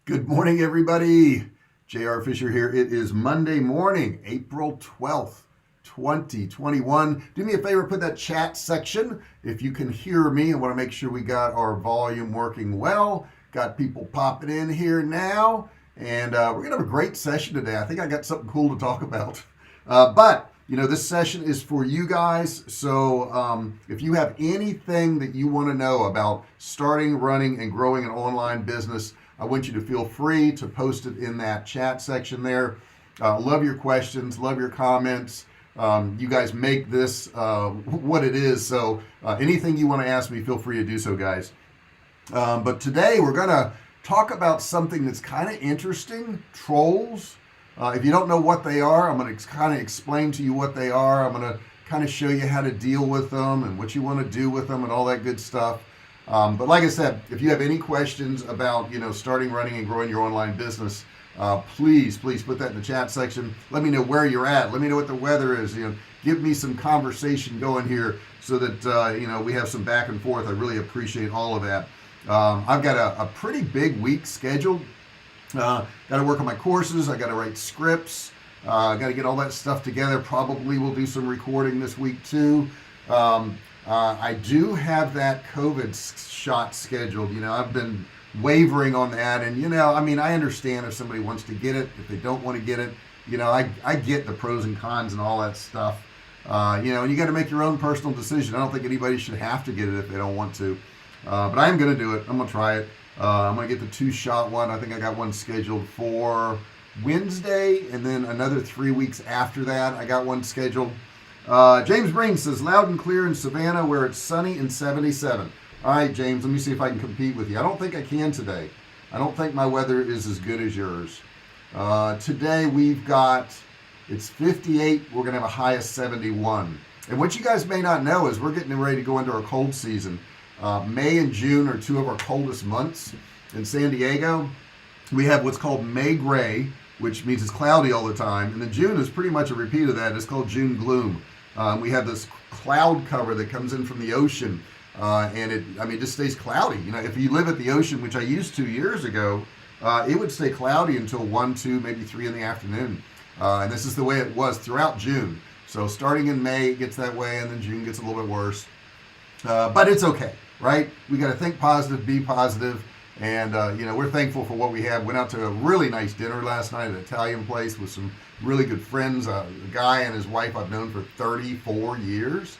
Good morning, everybody. J.R. Fisher here. It is Monday morning, April 12th, 2021. Do me a favor, put that chat section if you can hear me. I want to make sure we got our volume working well. Got people popping in here now, and we're going to have a great session today. I think I got something cool to talk about. But this session is for you guys. So if you have anything that you want to know about starting, running, and growing an online business, I want you to feel free to post it in that chat section there. Love your questions, love your comments. You guys make this what it is. So anything you want to ask me, feel free to do so, guys. But today we're going to talk about something that's kind of interesting, trolls. If you don't know what they are, I'm going to kind of explain to you what they are. I'm going to kind of show you how to deal with them and what you want to do with them and all that good stuff. But like I said, if you have any questions about, starting, running, and growing your online business, please put that in the chat section. Let me know where you're at. Let me know what the weather is. Give me some conversation going here so that, we have some back and forth. I really appreciate all of that. I've got a pretty big week scheduled. Got to work on my courses. I got to write scripts. Got to get all that stuff together. Probably will do some recording this week too. I do have that COVID shot scheduled. I've been wavering on that, and I understand if somebody wants to get it, if they don't want to get it. I get the pros and cons and all that stuff. And you got to make your own personal decision. I don't think anybody should have to get it if they don't want to. But I am going to do it. I'm going to try it. I'm going to get the 2-shot one. I think I got one scheduled for Wednesday, and then another 3 weeks after that, I got one scheduled. James Breen says, loud and clear in Savannah where it's sunny and 77. All right, James, let me see if I can compete with you. I don't think I can today. I don't think my weather is as good as yours. Today it's 58. We're going to have a high of 71. And what you guys may not know is we're getting ready to go into our cold season. May and June are two of our coldest months in San Diego. We have what's called May gray, which means it's cloudy all the time. And then June is pretty much a repeat of that. It's called June gloom. We have this cloud cover that comes in from the ocean, and it just stays cloudy. If you live at the ocean, which I used to years ago, it would stay cloudy until 1, 2, maybe 3 in the afternoon. And this is the way it was throughout June. So starting in May, it gets that way, and then June gets a little bit worse. But it's okay, right? We got to think positive, be positive. And, we're thankful for what we have. Went out to a really nice dinner last night at an Italian place with some really good friends. A guy and his wife I've known for 34 years.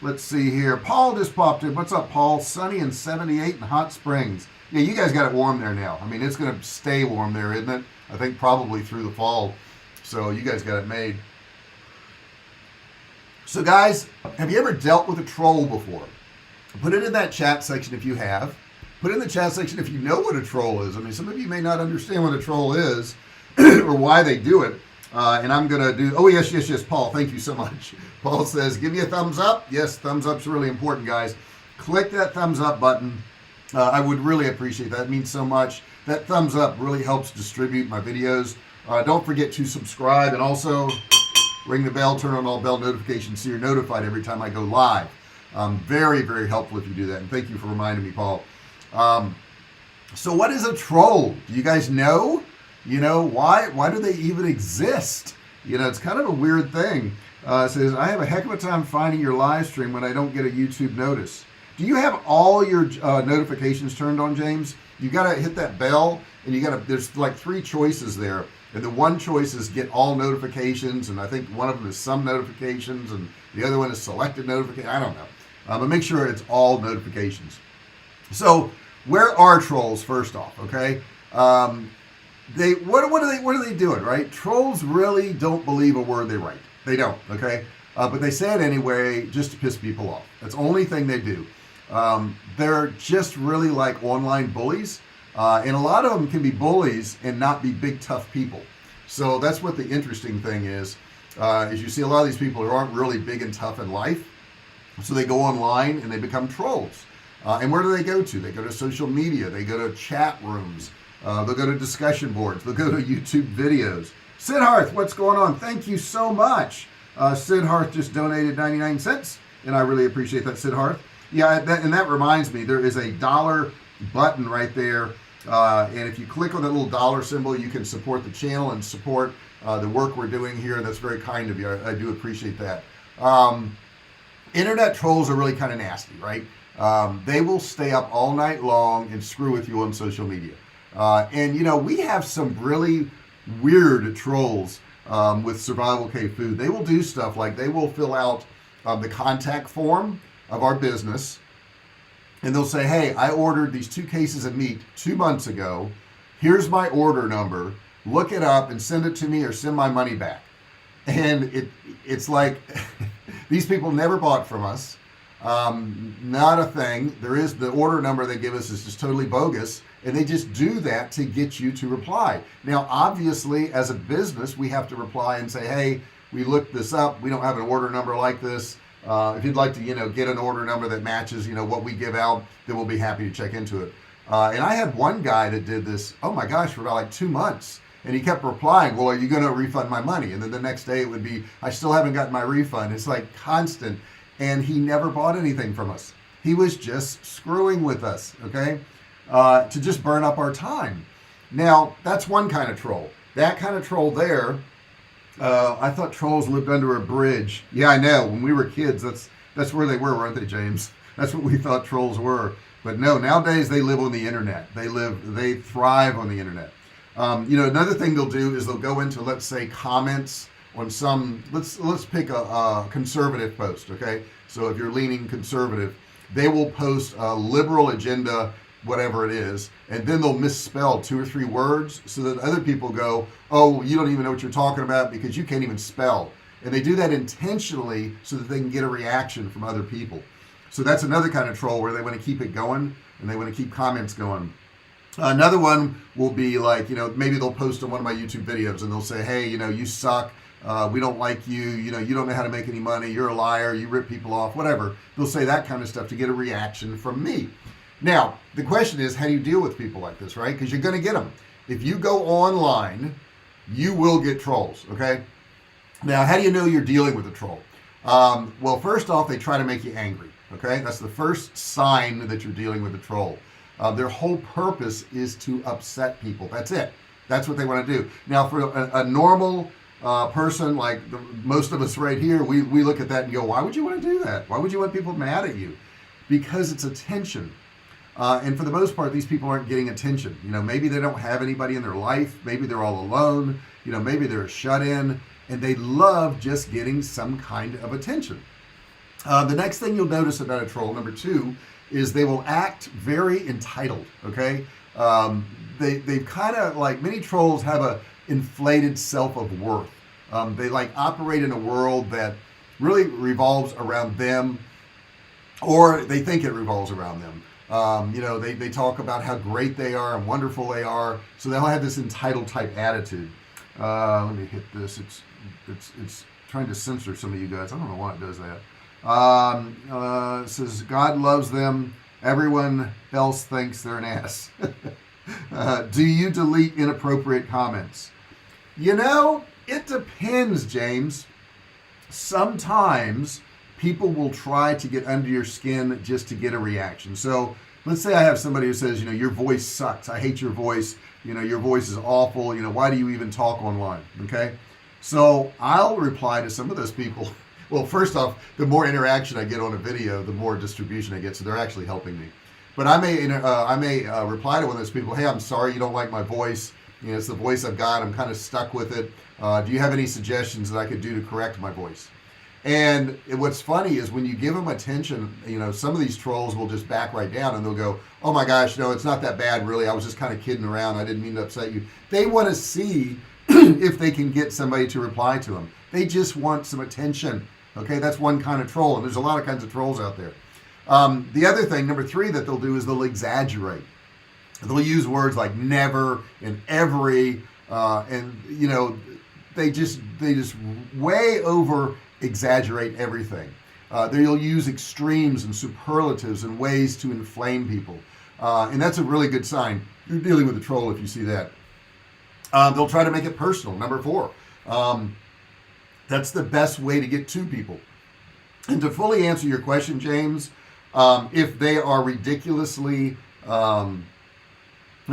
Let's see here. Paul just popped in. What's up, Paul? Sunny and 78 in Hot Springs. Yeah, you guys got it warm there now. It's going to stay warm there, isn't it? I think probably through the fall. So you guys got it made. So guys, have you ever dealt with a troll before? Put it in that chat section if you have. Put in the chat section if you know what a troll is. Some of you may not understand what a troll is or why they do it. And I'm going to do, oh, yes, Paul, thank you so much. Paul says, give me a thumbs up. Yes, thumbs up's really important, guys. Click that thumbs up button. I would really appreciate that. It means so much. That thumbs up really helps distribute my videos. Don't forget to subscribe and also ring the bell, turn on all bell notifications so you're notified every time I go live. Very, very helpful if you do that. And thank you for reminding me, Paul. So what is a troll? Do you guys know? Why do they even exist? It's kind of a weird thing. It says, I have a heck of a time finding your live stream when I don't get a YouTube notice. Do you have all your notifications turned on, James? You got to hit that bell, and there's like 3 choices there. And the one choice is get all notifications, and I think one of them is some notifications, and the other one is selected notifications. I don't know. But make sure it's all notifications. So where are trolls, first off, okay? What are they doing, right? Trolls really don't believe a word they write. They don't, okay? But they say it anyway just to piss people off. That's the only thing they do. They're just really like online bullies. And a lot of them can be bullies and not be big, tough people. So that's what the interesting thing is you see a lot of these people who aren't really big and tough in life. So they go online and they become trolls. And where do they go to? They go to social media. They go to chat rooms. They'll go to discussion boards. They'll go to YouTube videos. Sid Harth, what's going on? Thank you so much. Sid Harth just donated 99 cents, and I really appreciate that, Sid Harth. Yeah, and that reminds me, there is a dollar button right there And if you click on that little dollar symbol, you can support the channel and support the work we're doing here, and that's very kind of you. I do appreciate that. Internet trolls are really kind of nasty, right? They will stay up all night long and screw with you on social media. And you know, we have some really weird trolls with Survivalcave food. They will do stuff like they will fill out the contact form of our business, and they'll say, hey, I ordered these 2 cases of meat 2 months ago. Here's my order number. Look it up and send it to me or send my money back. And it's like these people never bought from us. Not a thing. There is the order number they give us is just totally bogus, and they just do that to get you to reply. Now, obviously, as a business, we have to reply and say, hey, we looked this up. We don't have an order number like this. If you'd like to, you know, get an order number that matches, you know, what we give out, then we'll be happy to check into it. And I had one guy that did this, oh my gosh, for about like 2 months. And he kept replying, well, are you going to refund my money? And then the next day it would be, I still haven't gotten my refund. It's like constant. And he never bought anything from us. He was just screwing with us, okay? To just burn up our time. Now, that's one kind of troll. That kind of troll there, I thought trolls lived under a bridge. Yeah, I know. When we were kids, that's where they were, weren't they, James? That's what we thought trolls were. But no, nowadays they live on the internet. They thrive on the internet. You know, another thing they'll do is they'll go into, let's say, comments on some, let's pick a conservative post, okay? So if you're leaning conservative, they will post a liberal agenda, whatever it is, and then they'll misspell 2 or 3 words so that other people go, oh, you don't even know what you're talking about because you can't even spell. And they do that intentionally so that they can get a reaction from other people. So that's another kind of troll where they want to keep it going and they want to keep comments going. Another one will be like, you know, maybe they'll post on one of my YouTube videos and they'll say, hey, you know, you suck. We don't like you. You know, you don't know how to make any money. You're a liar. You rip people off, whatever. They'll say that kind of stuff to get a reaction from me. Now, the question is, how do you deal with people like this, right? Because you're going to get them. If you go online, you will get trolls, okay? Now, how do you know you're dealing with a troll? Well, first off, they try to make you angry, okay? That's the first sign that you're dealing with a troll. Their whole purpose is to upset people. That's it. That's what they want to do. Now, for a normal person like most of us right here, we look at that and go, why would you want to do that? Why would you want people mad at you? Because it's attention. And for the most part, these people aren't getting attention. You know, maybe they don't have anybody in their life. Maybe they're all alone. You know, maybe they're shut in. And they love just getting some kind of attention. The next thing you'll notice about a troll, number 2, is they will act very entitled, okay? They've kind of, like, many trolls have a inflated self of worth. They like operate in a world that really revolves around them, or they think it revolves around them. You know, they talk about how great they are and wonderful they are, so they'll have this entitled type attitude. Let me hit this. It's trying to censor some of you guys. I don't know why it does that. It says God loves them. Everyone else thinks they're an ass. Do you delete inappropriate comments? You know, it depends, James. Sometimes people will try to get under your skin just to get a reaction. So let's say I have somebody who says, you know, your voice sucks. I hate your voice. You know, your voice is awful. You know, why do you even talk online? Okay. So I'll reply to some of those people. Well, first off, the more interaction I get on a video, the more distribution I get. So they're actually helping me. But I may reply to one of those people. Hey, I'm sorry you don't like my voice. You know, it's the voice I've got. I'm kind of stuck with it. Do you have any suggestions that I could do to correct my voice? And what's funny is when you give them attention, you know, some of these trolls will just back right down and they'll go, oh my gosh, no, it's not that bad, really. I was just kind of kidding around. I didn't mean to upset you. They want to see if they can get somebody to reply to them. They just want some attention. Okay, that's one kind of troll, and there's a lot of kinds of trolls out there. The other thing, number 3, that they'll do is they'll exaggerate. They'll use words like never and every, and you know, they just way over exaggerate everything. They'll use extremes and superlatives and ways to inflame people, and that's a really good sign. You're dealing with a troll if you see that. They'll try to make it personal. Number 4. That's the best way to get to people. And to fully answer your question, James, if they are ridiculously,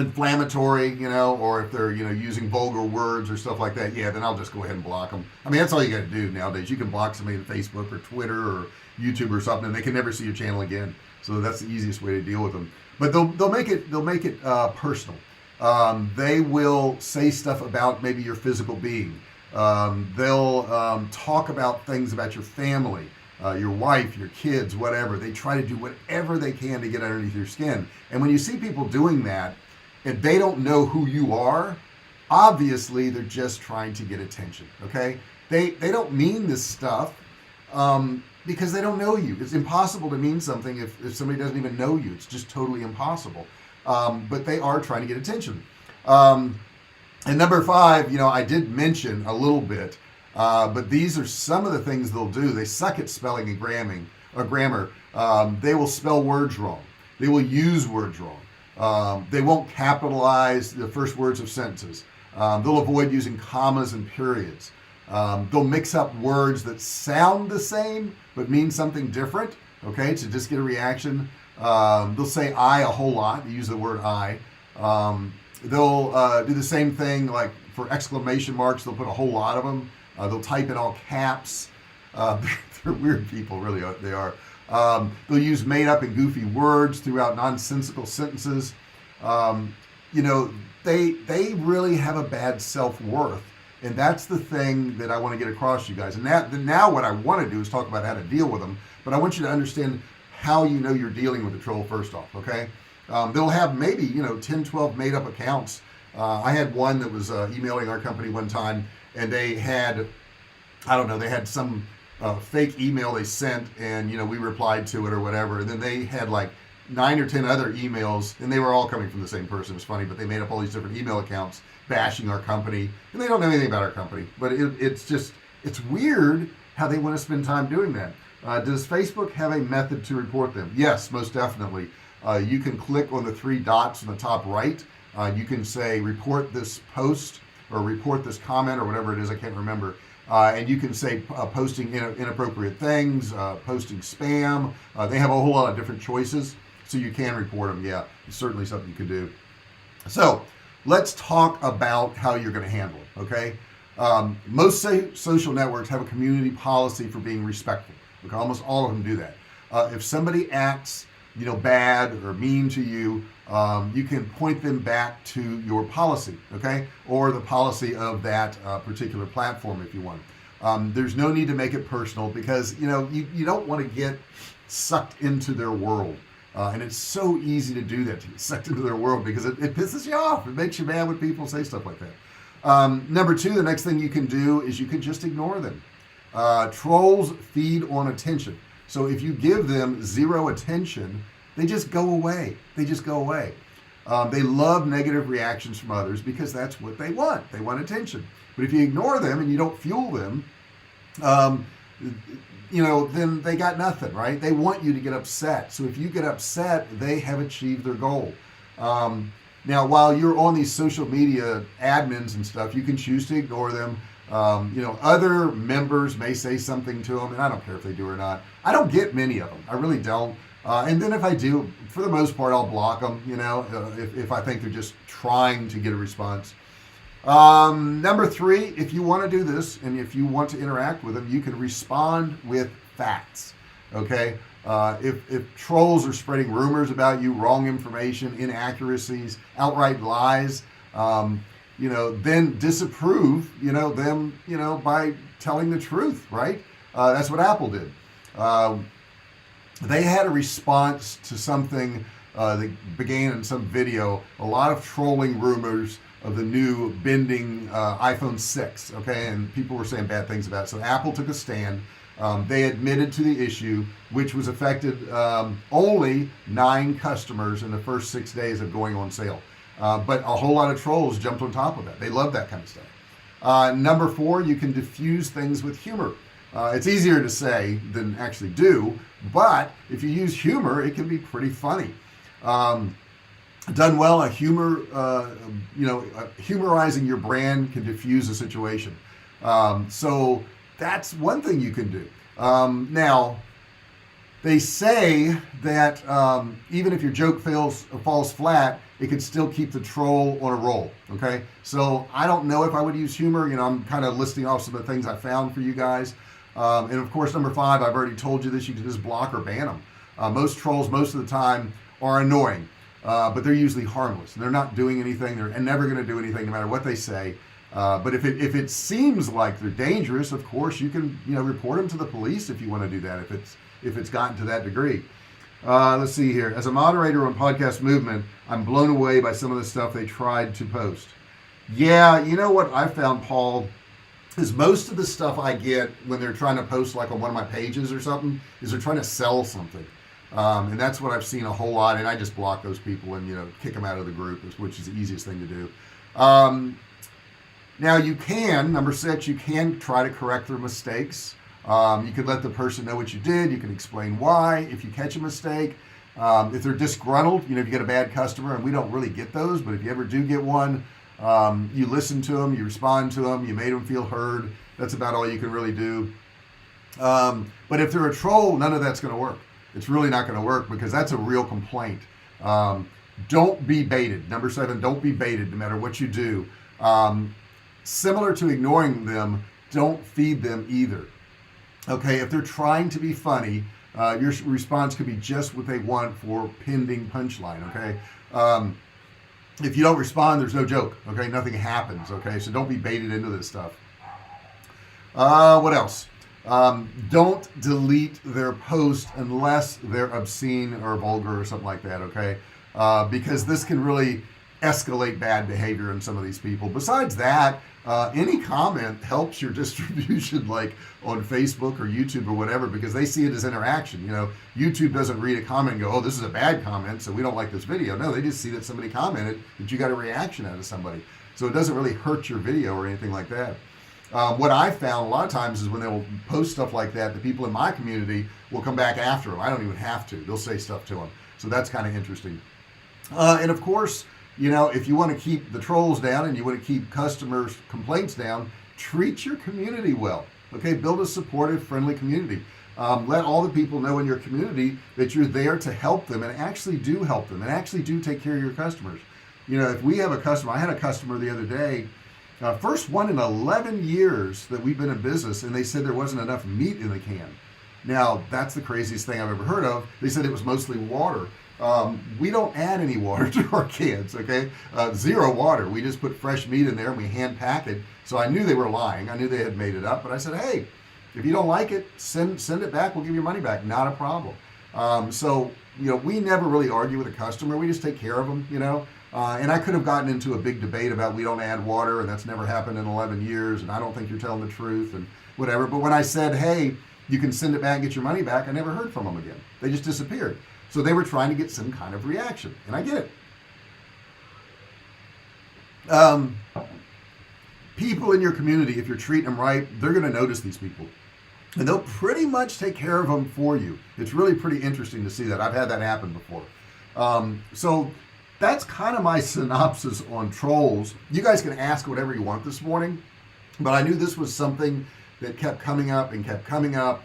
inflammatory, or if they're, using vulgar words or stuff like that, yeah, then I'll just go ahead and block them. I mean, that's all you got to do nowadays. You can block somebody on Facebook or Twitter or YouTube or something, and they can never see your channel again. So that's the easiest way to deal with them. But they'll make it personal. They will say stuff about maybe your physical being. They'll talk about things about your family, your wife, your kids, whatever. They try to do whatever they can to get underneath your skin. And when you see people doing that, and they don't know who you are, obviously they're just trying to get attention. Okay, they don't mean this stuff because they don't know you. It's impossible to mean something if somebody doesn't even know you. It's just totally impossible. But they are trying to get attention. And number 5, I did mention a little bit, but these are some of the things they'll do. They suck at spelling and grammar. They will spell words wrong. They will use words wrong. They won't capitalize the first words of sentences. They'll avoid using commas and periods. They'll mix up words that sound the same but mean something different, okay, to just get a reaction. They'll say I a whole lot. They use the word I. They'll do the same thing, like for exclamation marks, they'll put a whole lot of them. They'll type in all caps. They're weird people, really, they are. They'll use made up and goofy words throughout nonsensical sentences. They really have a bad self-worth, and that's the thing that I want to get across to you guys. And now what I want to do is talk about how to deal with them, but I want you to understand how you're dealing with the troll first off, okay? They'll have maybe 10, 12 made up accounts. I had one that was emailing our company one time, and they had, they had some fake email they sent, and we replied to it or whatever, and then they had like 9 or 10 other emails, and they were all coming from the same person. It was funny, but they made up all these different email accounts bashing our company, and they don't know anything about our company. But it's weird how they want to spend time doing that. Does Facebook have a method to report them? Yes, most definitely. You can click on the 3 dots in the top right. You can say report this post or report this comment or whatever it is, I can't remember. And you can say posting inappropriate things, posting spam. They have a whole lot of different choices, so you can report them. Yeah, it's certainly something you can do. So let's talk about how you're going to handle it, okay? Most social networks have a community policy for being respectful. Okay, almost all of them do that. If somebody acts bad or mean to you, you can point them back to your policy, okay, or the policy of that particular platform if you want. There's no need to make it personal because you don't want to get sucked into their world, and it's so easy to do that, to get sucked into their world, because it pisses you off. It makes you mad when people say stuff like that. Number 2, the next thing you can do is you can just ignore them. Trolls feed on attention. So if you give them 0 attention, they just go away. They love negative reactions from others because that's what they want. They want attention. But if you ignore them and you don't fuel them, then they got nothing, right? They want you to get upset. So if you get upset, they have achieved their goal. Now, while you're on these social media admins and stuff, you can choose to ignore them. Other members may say something to them, and I don't care if they do or not. I don't get many of them. I really don't. And then if I do, for the most part, I'll block them, if I think they're just trying to get a response. Number 3, if you want to do this, and if you want to interact with them, you can respond with facts, okay? If trolls are spreading rumors about you, wrong information, inaccuracies, outright lies, then disapprove, them, by telling the truth, right? That's what Apple did. They had a response to something that began in some video, a lot of trolling rumors of the new bending iPhone 6, okay? And people were saying bad things about it. So Apple took a stand. They admitted to the issue, which was affected only 9 customers in the first 6 days of going on sale. But a whole lot of trolls jumped on top of that. They love that kind of stuff. Number 4, you can diffuse things with humor. It's easier to say than actually do, but if you use humor, it can be pretty funny. Done well, humorizing your brand can diffuse a situation. So that's one thing you can do. Now, they say that even if your joke falls flat, it could still keep the troll on a roll. Okay, so I don't know if I would use humor. I'm kind of listing off some of the things I found for you guys. And of course, number 5, I've already told you this, you can just block or ban them. Most trolls, most of the time, are annoying, but they're usually harmless. They're not doing anything. They're never going to do anything, no matter what they say. But if it seems like they're dangerous, of course, you can report them to the police if you want to do that. If it's gotten to that degree. Let's see here. As a moderator on Podcast Movement, I'm blown away by some of the stuff they tried to post. Yeah, you know what I found, Paul, is most of the stuff I get when they're trying to post like on one of my pages or something is they're trying to sell something. And that's what I've seen a whole lot, and I just block those people and kick them out of the group, which is the easiest thing to do. Now you can, number 6, you can try to correct their mistakes. You could let the person know what you did. You can explain why if you catch a mistake. If they're disgruntled, if you get a bad customer, and we don't really get those, but if you ever do get one, you listen to them, you respond to them, you made them feel heard. That's about all you can really do. But if they're a troll, none of that's going to work. It's really not going to work, because that's a real complaint. Don't be baited. Number 7, don't be baited no matter what you do. Similar to ignoring them, don't feed them either. Okay, if they're trying to be funny, your response could be just what they want for pending punchline. Okay, if you don't respond, there's no joke. Okay, nothing happens. Okay, so don't be baited into this stuff. What else? Don't delete their post unless they're obscene or vulgar or something like that. Okay, because this can really escalate bad behavior in some of these people. Besides that, any comment helps your distribution, like on Facebook or YouTube or whatever, because they see it as interaction. YouTube doesn't read a comment and go, oh, this is a bad comment, so we don't like this video. No, they just see that somebody commented, that you got a reaction out of somebody. So it doesn't really hurt your video or anything like that. What I found a lot of times is when they'll post stuff like that, the people in my community will come back after them. I don't even have to. They'll say stuff to them. So that's kind of interesting. And of course, if you want to keep the trolls down and you want to keep customers' complaints down, treat your community well. Okay, build a supportive, friendly community. Let all the people know in your community that you're there to help them, and actually do help them, and actually do take care of your customers. If we have a customer, I had a customer the other day, first one in 11 years that we've been in business, and they said there wasn't enough meat in the can. Now, that's the craziest thing I've ever heard of. They said it was mostly water. We don't add any water to our cans, okay? 0 water. We just put fresh meat in there and we hand pack it. So I knew they were lying. I knew they had made it up, but I said, hey, if you don't like it, send it back. We'll give you your money back. Not a problem. So we never really argue with a customer. We just take care of them, and I could have gotten into a big debate about we don't add water, and that's never happened in 11 years, and I don't think you're telling the truth and whatever. But when I said, hey, you can send it back and get your money back, I never heard from them again. They just disappeared. So they were trying to get some kind of reaction, and I get it. People in your community, if you're treating them right, they're going to notice these people, and they'll pretty much take care of them for you. It's really pretty interesting to see that. I've had that happen before. So that's kind of my synopsis on trolls. You guys can ask whatever you want this morning, but I knew this was something that kept coming up and kept coming up.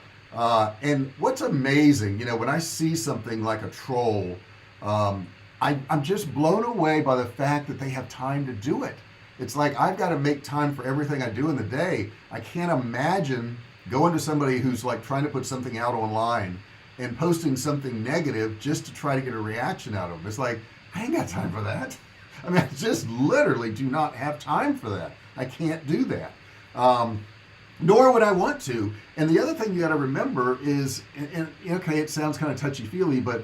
And what's amazing, when I see something like a troll, I'm just blown away by the fact that they have time to do it. It's like I've got to make time for everything I do in the day. I can't imagine going to somebody who's like trying to put something out online and posting something negative just to try to get a reaction out of them. It's like, I ain't got time for that. I mean, I just literally do not have time for that. I can't do that. Nor would I want to. And the other thing you got to remember is, and okay, it sounds kind of touchy-feely, but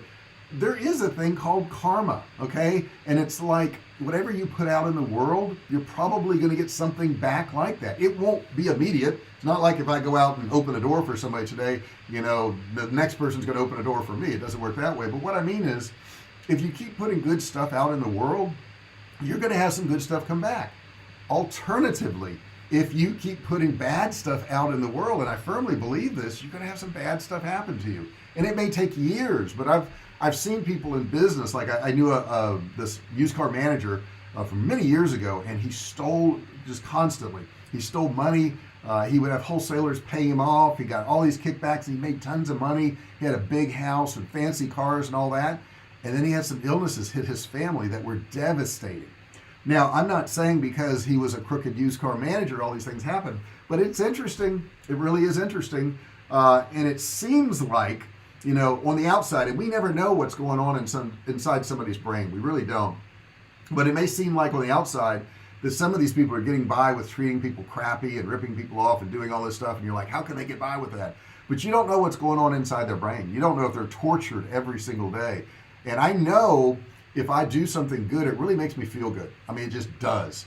there is a thing called karma, okay? And it's like whatever you put out in the world, you're probably going to get something back like that. It won't be immediate. It's not like if I go out and open a door for somebody today, the next person's going to open a door for me. It doesn't work that way. But what I mean is, if you keep putting good stuff out in the world, you're going to have some good stuff come back. Alternatively, if you keep putting bad stuff out in the world, and I firmly believe this, you're going to have some bad stuff happen to you. And it may take years, but I've seen people in business, like I knew this used car manager from many years ago, and he stole just constantly. He stole money. He would have wholesalers pay him off. He got all these kickbacks. He made tons of money. He had a big house and fancy cars and all that. And then he had some illnesses hit his family that were devastating. Now, I'm not saying because he was a crooked used car manager, all these things happened, but it's interesting. It really is interesting. And it seems like, on the outside, and we never know what's going on inside somebody's brain. We really don't. But it may seem like on the outside that some of these people are getting by with treating people crappy and ripping people off and doing all this stuff. And you're like, how can they get by with that? But you don't know what's going on inside their brain. You don't know if they're tortured every single day. And I know if I do something good, it really makes me feel good. I mean, it just does.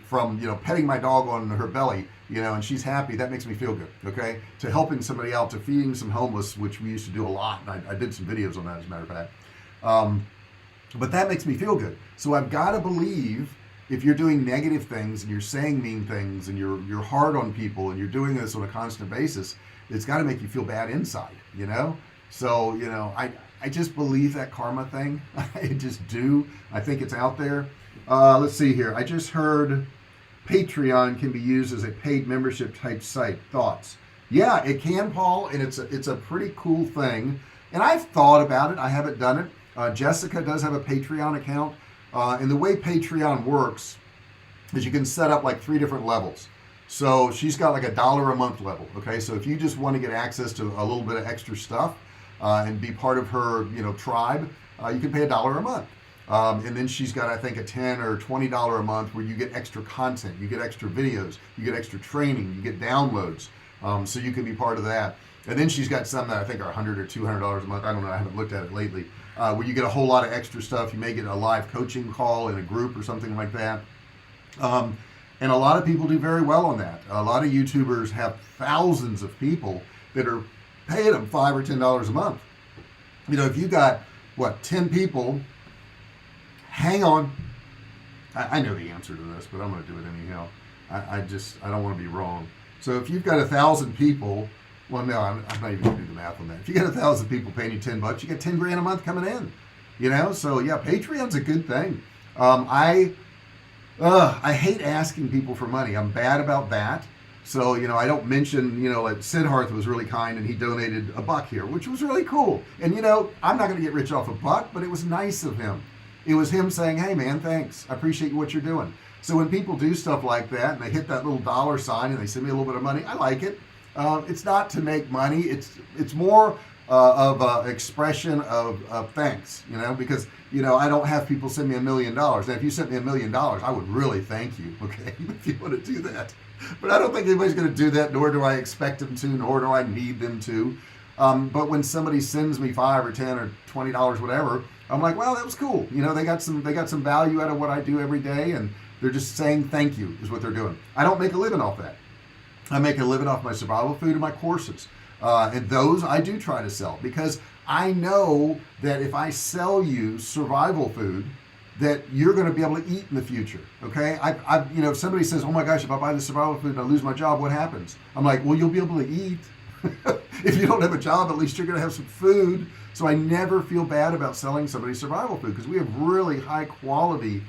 From petting my dog on her belly, and she's happy, that makes me feel good. Okay, to helping somebody out, to feeding some homeless, which we used to do a lot, and I did some videos on that, as a matter of fact. But that makes me feel good. So I've got to believe if you're doing negative things and you're saying mean things and you're hard on people and you're doing this on a constant basis, it's got to make you feel bad inside. So I just believe that karma thing. I just do. I think it's out there. Let's see here. I just heard Patreon can be used as a paid membership type site. Thoughts? Yeah, it can, Paul, and it's a pretty cool thing. And I've thought about it. I haven't done it. Jessica does have a Patreon account. And the way Patreon works is you can set up like 3 different levels. So she's got like $1 a month level. Okay, so if you just want to get access to a little bit of extra stuff and be part of her, tribe, you can pay $1 a month. And then she's got, I think, a $10 or $20 a month where you get extra content, you get extra videos, you get extra training, you get downloads. So you can be part of that. And then she's got some that I think are $100 or $200 a month. I don't know. I haven't looked at it lately. Where you get a whole lot of extra stuff. You may get a live coaching call in a group or something like that. And a lot of people do very well on that. A lot of YouTubers have thousands of people that are paying them $5 or $10 a month. If you got 10 people, hang on. I know the answer to this, but I'm going to do it anyhow. I don't want to be wrong. So if you've got 1,000 people, well, no, I'm not even going to do the math on that. If you got 1,000 people paying you $10, you get 10 grand a month coming in. So yeah, Patreon's a good thing. I hate asking people for money. I'm bad about that. So, I don't mention, like Sidharth was really kind and he donated $1 here, which was really cool. And, I'm not going to get rich off $1, but it was nice of him. It was him saying, hey man, thanks. I appreciate what you're doing. So when people do stuff like that and they hit that little $ sign and they send me a little bit of money, I like it. It's not to make money. It's more of an expression of thanks, because, I don't have people send me $1 million. Now, if you sent me $1 million, I would really thank you, okay, if you want to do that. But I don't think anybody's going to do that, nor do I expect them to, nor do I need them to. But when somebody sends me $5 or $10 or $20, whatever, I'm like, well, that was cool. They got some value out of what I do every day, and they're just saying thank you is what they're doing. I don't make a living off that. I make a living off my survival food and my courses. And those I do try to sell because I know that if I sell you survival food, that you're going to be able to eat in the future. Okay. If somebody says, oh my gosh, if I buy this survival food and I lose my job, what happens? I'm like, well, you'll be able to eat. If you don't have a job, at least you're going to have some food. So I never feel bad about selling somebody survival food because we have really high quality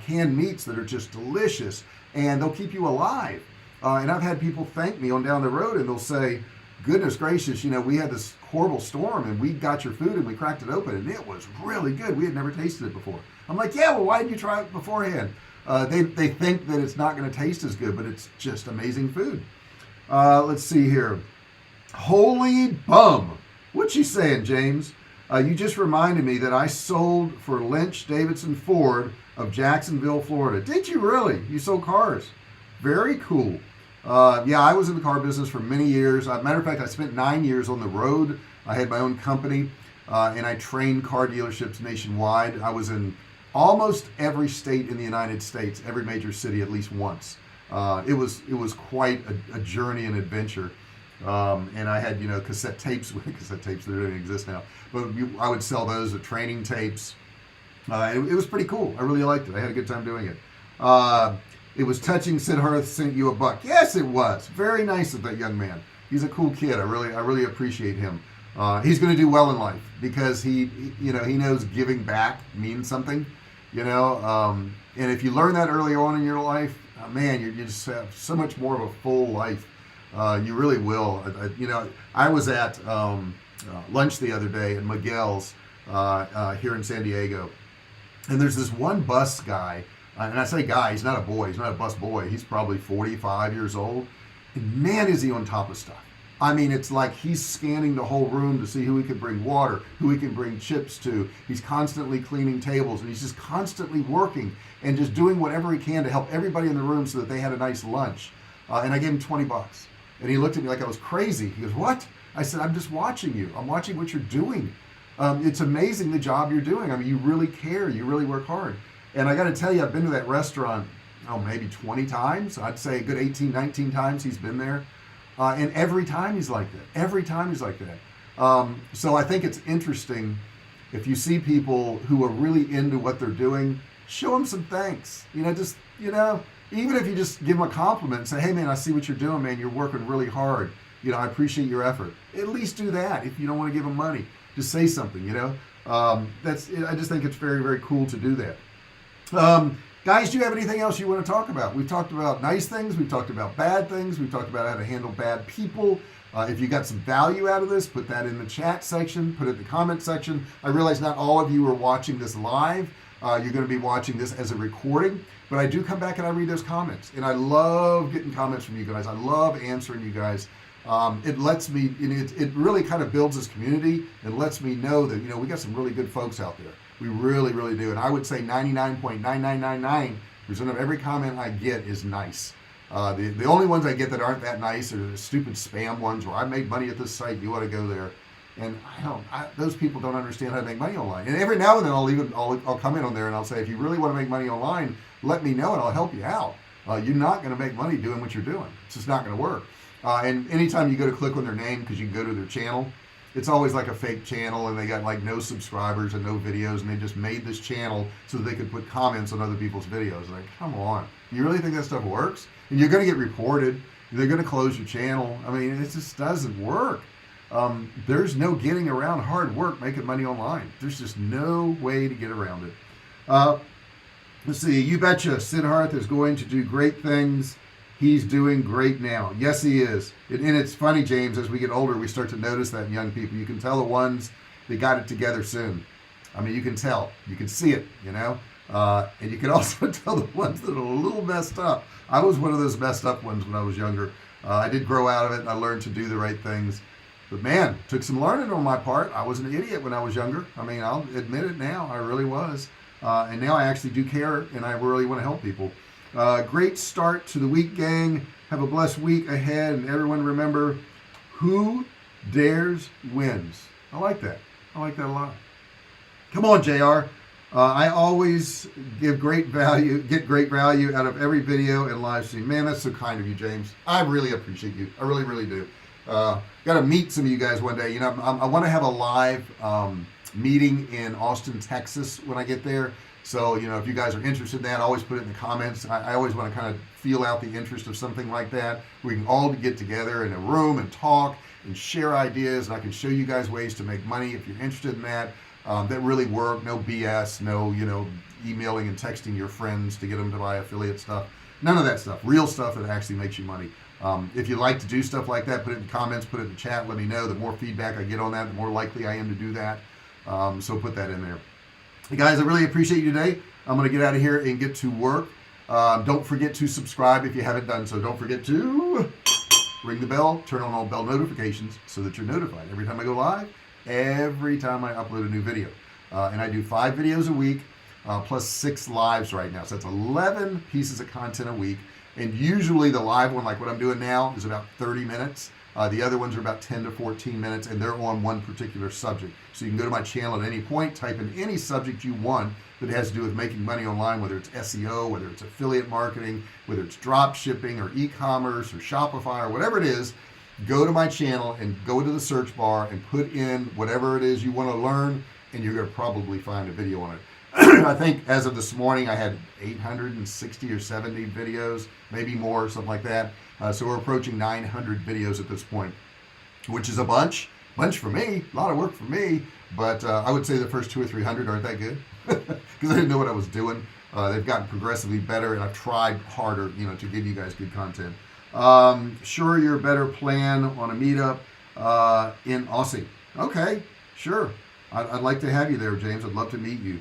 canned meats that are just delicious and they'll keep you alive. And I've had people thank me on down the road and they'll say, goodness gracious, we had this horrible storm and we got your food and we cracked it open and it was really good. We had never tasted it before. I'm like, yeah, well, why didn't you try it beforehand? They think that it's not going to taste as good, but it's just amazing food. Let's see here. Holy bum. What you saying, James? You just reminded me that I sold for Lynch Davidson Ford of Jacksonville, Florida. Did you really? You sold cars? Very cool. Yeah, I was in the car business for many years. Matter of fact, I spent 9 years on the road. I had my own company, and I trained car dealerships nationwide. I was in almost every state in the United States, every major city at least once. It was quite a journey and adventure. And I had, cassette tapes. Cassette tapes that don't exist now. But I would sell those at training tapes. It was pretty cool. I really liked it. I had a good time doing it. It was touching. Sidharth sent you $1. Yes, it was. Very nice of that young man. He's a cool kid. I really appreciate him. He's going to do well in life because he knows giving back means something, and if you learn that early on in your life, man, you just have so much more of a full life. You really will. I was at lunch the other day at Miguel's here in San Diego. And there's this one bus guy, and I say guy, he's not a boy, he's not a bus boy, he's probably 45 years old, and man is he on top of stuff. I mean, it's like he's scanning the whole room to see who he can bring water, who he can bring chips to. He's constantly cleaning tables, and he's just constantly working and just doing whatever he can to help everybody in the room so that they had a nice lunch. And I gave him $20. And he looked at me like I was crazy. He goes, "What?" I said, "I'm just watching you. I'm watching what you're doing. It's amazing the job you're doing. I mean, you really care. You really work hard." And I got to tell you, I've been to that restaurant, maybe 20 times. I'd say a good 18, 19 times he's been there. And every time he's like that. Every time he's like that. So I think it's interesting if you see people who are really into what they're doing, show them some thanks. Even if you just give them a compliment and say, "Hey man, I see what you're doing, man. You're working really hard. I appreciate your effort." At least do that. If you don't want to give them money, just say something, I just think it's very, very cool to do that. Guys, do you have anything else you want to talk about? We've talked about nice things. We've talked about bad things. We've talked about how to handle bad people. If you got some value out of this, put that in the chat section, put it in the comment section. I realize not all of you are watching this live. You're going to be watching this as a recording, but I do come back and I read those comments, and I love getting comments from you guys. I love answering you guys. It lets me, it really kind of builds this community and lets me know that, we got some really good folks out there. We really, really do. And I would say 99.9999% of every comment I get is nice. The only ones I get that aren't that nice are the stupid spam ones where I made money at this site, you ought to go there. And those people don't understand how to make money online. And every now and then I'll come in on there and I'll say, if you really want to make money online, let me know and I'll help you out. You're not going to make money doing what you're doing. It's just not going to work. And anytime you go to click on their name, because you can go to their channel, it's always like a fake channel, and they got like no subscribers and no videos, and they just made this channel so that they could put comments on other people's videos. Like, come on, you really think that stuff works? And you're going to get reported. They're going to close your channel. I mean, it just doesn't work. There's no getting around hard work making money online. There's just no way to get around it. Let's see. You betcha Sid Harth is going to do great things. He's doing great now. Yes, he is. And it's funny, James, as we get older, we start to notice that in young people. You can tell the ones that got it together soon. I mean, you can tell. You can see it, And you can also tell the ones that are a little messed up. I was one of those messed up ones when I was younger. I did grow out of it, and I learned to do the right things. But man, took some learning on my part. I was an idiot when I was younger. I mean, I'll admit it now. I really was. And now I actually do care, and I really want to help people. Great start to the week, gang. Have a blessed week ahead, and everyone remember, who dares wins. I like that. I like that a lot. Come on, JR. I always get great value out of every video and live stream. Man, that's so kind of you, James. I really appreciate you. I really, really do. Got to meet some of you guys one day. I want to have a live meeting in Austin, Texas when I get there. So, if you guys are interested in that, always put it in the comments. I always want to kind of feel out the interest of something like that. We can all get together in a room and talk and share ideas, and I can show you guys ways to make money if you're interested in that. That really work. No BS, no, emailing and texting your friends to get them to buy affiliate stuff. None of that stuff. Real stuff that actually makes you money. If you like to do stuff like that, put it in the comments, put it in the chat, let me know. The more feedback I get on that, the more likely I am to do that. So put that in there. Hey guys, I really appreciate you today. I'm going to get out of here and get to work. Don't forget to subscribe if you haven't done so. Don't forget to ring the bell, turn on all bell notifications so that you're notified every time I go live, every time I upload a new video. And I do 5 videos a week, plus 6 lives right now. So that's 11 pieces of content a week. And usually the live one, like what I'm doing now, is about 30 minutes. The other ones are about 10 to 14 minutes, and they're on one particular subject. So you can go to my channel at any point, type in any subject you want that has to do with making money online, whether it's SEO, whether it's affiliate marketing, whether it's drop shipping or e-commerce or Shopify or whatever it is. Go to my channel and go to the search bar and put in whatever it is you want to learn, and you're going to probably find a video on it. I think as of this morning, I had 860 or 70 videos, maybe more, something like that. So we're approaching 900 videos at this point, which is a bunch for me, a lot of work for me. But I would say the first 200 or 300 aren't that good because I didn't know what I was doing. They've gotten progressively better, and I've tried harder, to give you guys good content. Sure, you're a better plan on a meetup in Aussie. Okay, sure. I'd like to have you there, James. I'd love to meet you.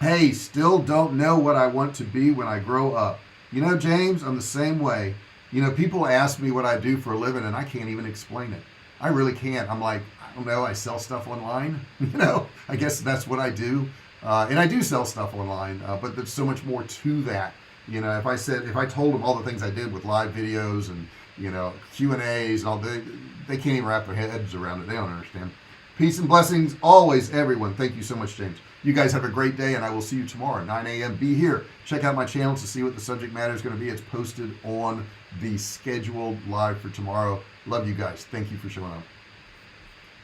Hey, still don't know what I want to be when I grow up. You know, James, I'm the same way. You know, people ask me what I do for a living, and I can't even explain it. I really can't. I'm like, I don't know. I sell stuff online. You know, I guess that's what I do. And I do sell stuff online, but there's so much more to that. You know, if I told them all the things I did with live videos and, you know, Q&As and all, they can't even wrap their heads around it. They don't understand. Peace and blessings always, everyone. Thank you so much, James. You guys have a great day, and I will see you tomorrow at 9 a.m. Be here. Check out my channel to see what the subject matter is going to be. It's posted on the scheduled live for tomorrow. Love you guys. Thank you for showing up.